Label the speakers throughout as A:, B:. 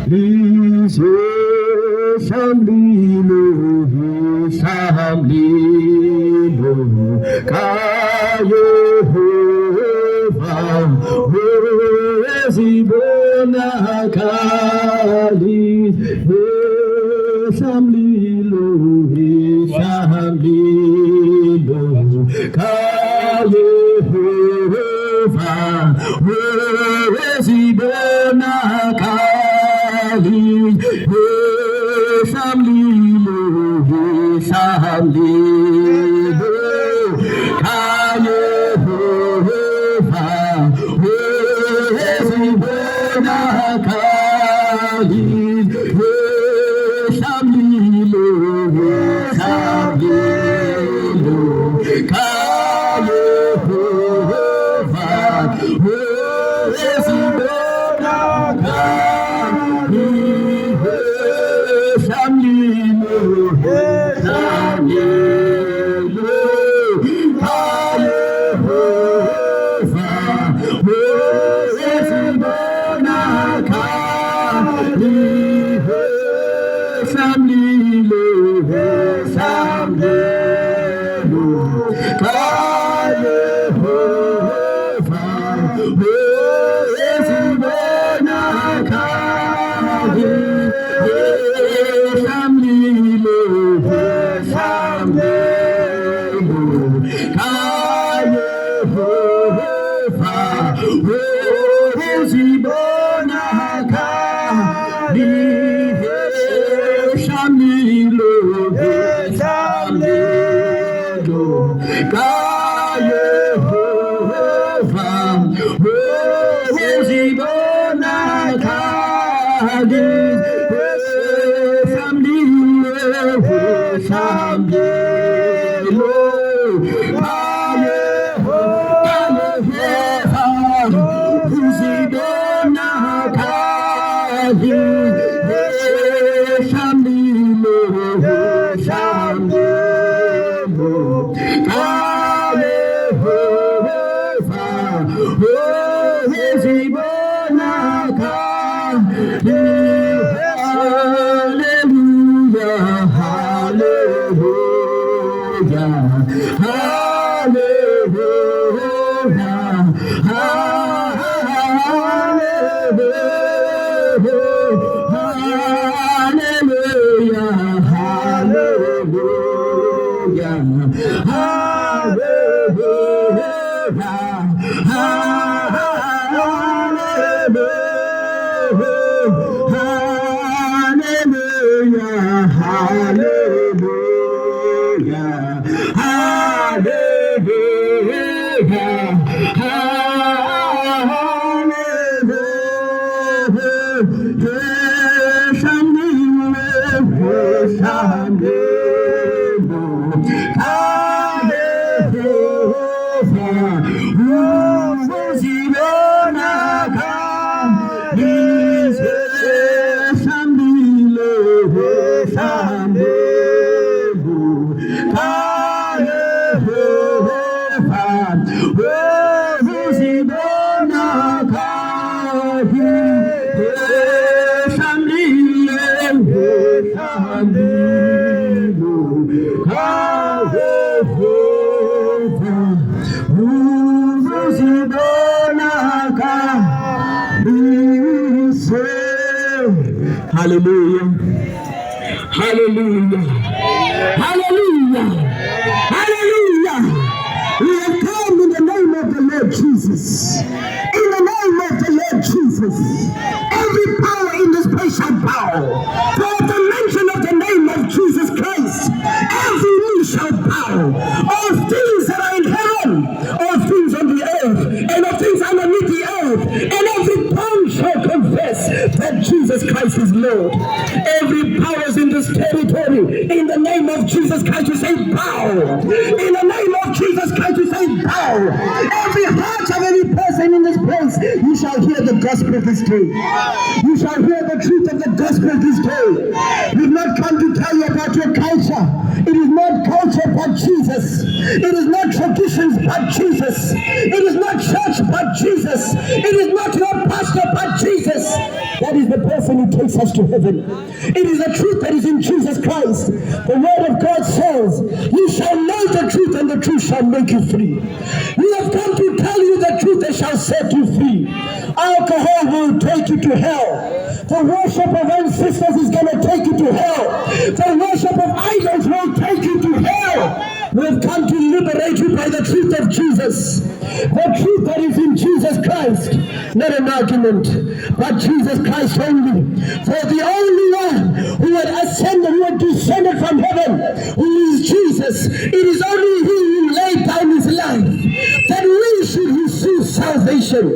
A: Uzibonakalise Mlilo, Mlilo, Ka-Yehovah, Uzibonakalise Mlilo, Mlilo, Ka-Yehovah, Uzibonakalise Mlilo, Ka-Yehovah, Uzibonakalise Mlilo, Ka-Yehovah, Hallelujah. Hallelujah. Hallelujah. Hallelujah. We have come in the name of the Lord Jesus. In the name of the Lord Jesus. Every power in this place shall bow. For at the mention of the name of Jesus Christ, every knee shall bow. All things that are in heaven, all things on the earth, and all things underneath the earth, and every tongue shall confess that Jesus Christ is Lord. Every power is in this territory. In the name of Jesus Christ, you say bow. In the name of Jesus Christ, you say bow. now. Every heart of every person in this place, you shall hear the gospel this day. You shall hear the truth of the gospel this day. We've not come to tell you about your culture. It is not culture but Jesus. It is not traditions but Jesus. It is not church but Jesus. It is not your pastor but Jesus. That is the person who takes us to heaven. It is the truth that is in Jesus Christ. The word of God says, you shall know the truth and the truth shall make you free. We have come to tell you the truth that shall set you free. Alcohol will take you to hell. The worship of ancestors is going to take you to hell. The worship of idols will take you to hell. We have come to liberate you by the truth of Jesus. The truth that is in Jesus Christ. Not an argument, but Jesus Christ only. For the only one who had ascended, who had descended from heaven, who is Jesus. It is only he who laid down his life that we should receive salvation.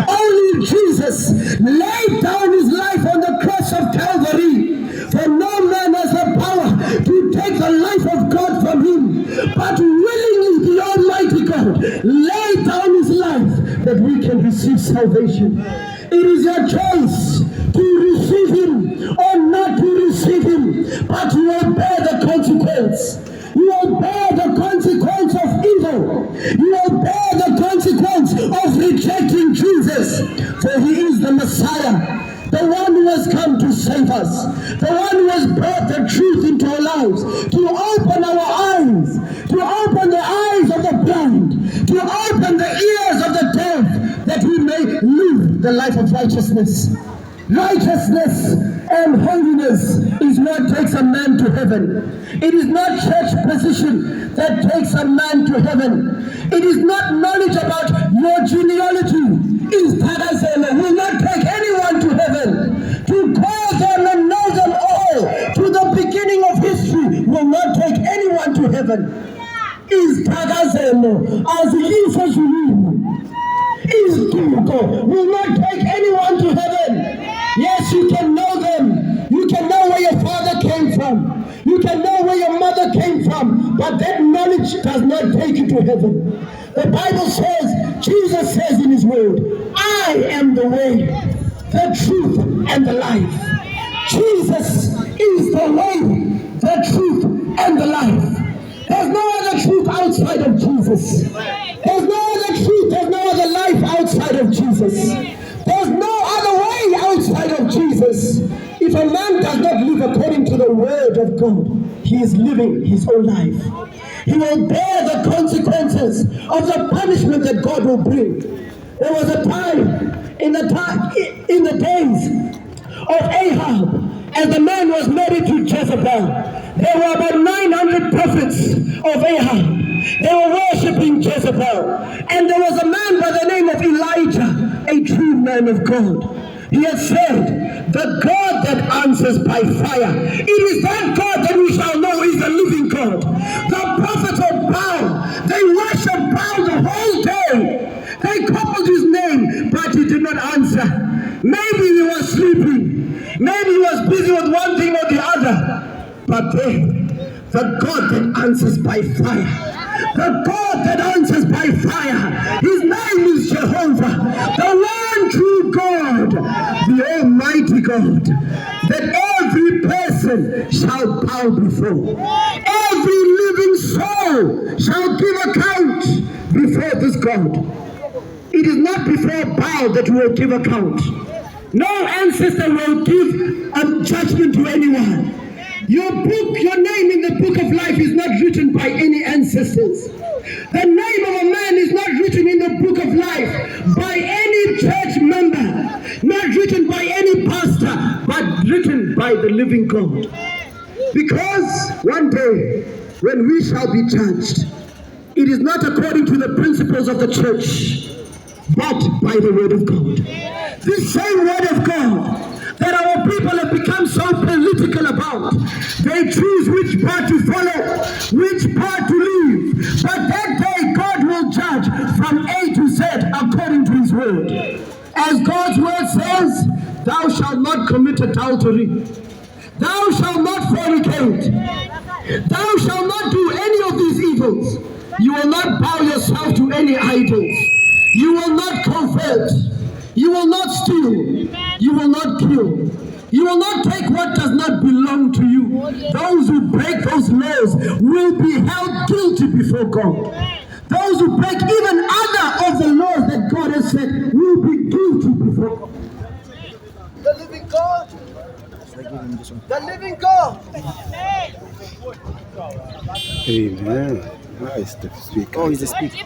A: Only Jesus laid down his life on the cross of Calvary. For no man has the power to take the life of God from him, but willingly the Almighty God laid down his life that we can receive salvation. It is your choice to receive him or not to receive him, but you will bear the consequence. You will bear the consequence of evil. You will bear the consequence of rejecting Jesus, for he is the Messiah. The one who has come to save us. The one who has brought the truth into our lives. To open our eyes. To open the eyes of the blind. To open the ears of the deaf. That we may live the life of righteousness. Righteousness and holiness is what takes a man to heaven. It is not church position that takes a man to heaven. It is not knowledge about your genealogy. Will not take anyone to heaven. To call them and know them all to the beginning of history will not take anyone to heaven. Is Tagazelo as is Tuko will not take anyone to heaven. Yes, you can know them. You can know where your father came from. You can know where your mother came from. But that knowledge does not take you to heaven. The Bible says, Jesus says in his word, I am the way, the truth, and the life. Jesus is the way, the truth, and the life. There's no other truth outside of Jesus. There's no other truth, there's no other life outside of Jesus. There's no other way outside of Jesus. If a man does not live according to the word of God, he is living his own life. He will bear the consequences of the punishment that God will bring. There was a time, in the days of Ahab, as the man was married to Jezebel, there were about 900 prophets of Ahab. They were worshipping Jezebel. And there was a man by the name of Elijah, a true man of God. He had said, the God that answers by fire, it is that God that we shall know is the living God. The prophets of Baal, they worshiped Baal the whole day. They called his name, but he did not answer. Maybe he was sleeping. Maybe he was busy with one thing or the other. But then, the God that answers by fire, the God that answers by fire, his name is Jehovah, the one true God, the Almighty God, that every person shall bow before. Every living soul shall give account before this God. It is not before Baal that we will give account. No ancestor will give a judgment to anyone. Your name in the book of life is not written by any ancestors. The name of a man is not written in the book of life by any church member, not written by any pastor, but written by the living God. Because one day, when we shall be judged, it is not according to the principles of the church, but by the word of God. This same word of God that our people have become so political about. They choose which path to follow, which path to leave. But that day God will judge from A to Z according to his word. As God's word says, thou shalt not commit adultery. Thou shalt not fornicate. Thou shalt not do any of these evils. You will not bow yourself to any idols. You will not covet. You will not steal. You will not kill. You will not take what does not belong to you. Those who break those laws will be held guilty before God. Those who break even other of the laws that God has said will be guilty before God.
B: The living God. The living God.
C: Amen. That is the speaker.
B: Oh, he's the speaker.